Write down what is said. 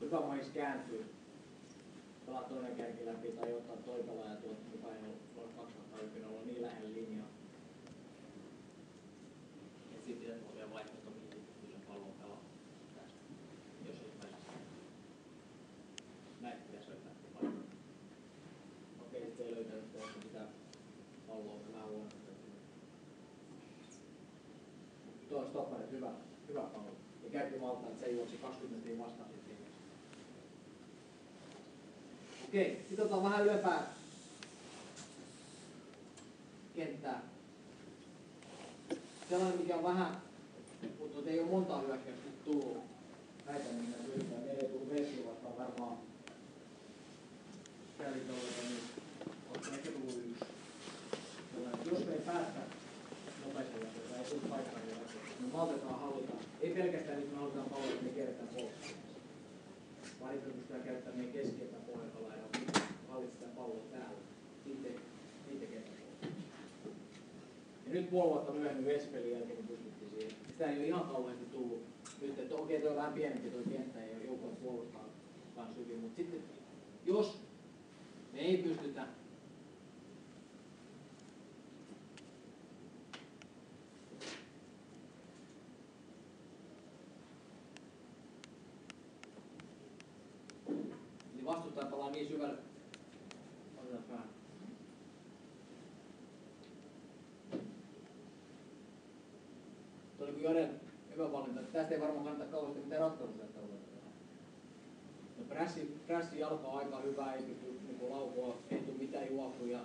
Hyvä mahis kääntyy. Pelaa toinen kärki läpi tai ottaa toi pelaaja tuolta mukaan ja olla 2-1 olla niin lähellä linjaa. Ja sitten pitäisi olla vielä vaihtoehto, mihin pallon pelaa tästä, jos ei pääse. Näin pitäisi löytää paljon. Okei, sitten ei löytänyt sitä palloa vähän huonosti. Tuo on stopparit, hyvä pallo. Ja käytti maltaa, että se juoksi 20 metriä vastaan sitten. Okei, sitten otetaan vähän ylempää kenttää. Sellainen, mikä on vähän, mutta ei ole montaa hyökkäystä tullut. Väitän, minä yrittää. Meillä ei tullut Vesli vastaan varmaan käyditolleita, niin on ehkä tullut yksi. Jos me ei päästä nopeasti, jota ei tule paikkaan, niin maltetaan hallita. Ei pelkästään nyt me halutaan palloa, että me kierretään puolustuksessa. Vaan itse pystytään käyttämään meidän keskeltä pohjalla ja hallitsemaan palloa täällä. Sitten kenttää puolustuksessa. Ja nyt puoli vuotta myöhemmin Vespelin jälkeen, kun pystyttiin siihen. Sitä ei ole ihan kauheasti tullut nyt, että okei, tuo on vähän pienempi tuo kenttä ja joukkoa puolustaa kans hyvin. Mutta sitten, jos me ei pystytä niin vastustaja palaa niin syvälle. Otetaan vähän. Tuo oli Joden hyvä valinta. Tästä ei varmaan kannata kauheasti mitään ratkaisuja olla. No, Prässi jalka on aika hyvä, ei pysty laukua, ei tule mitään juoksuja.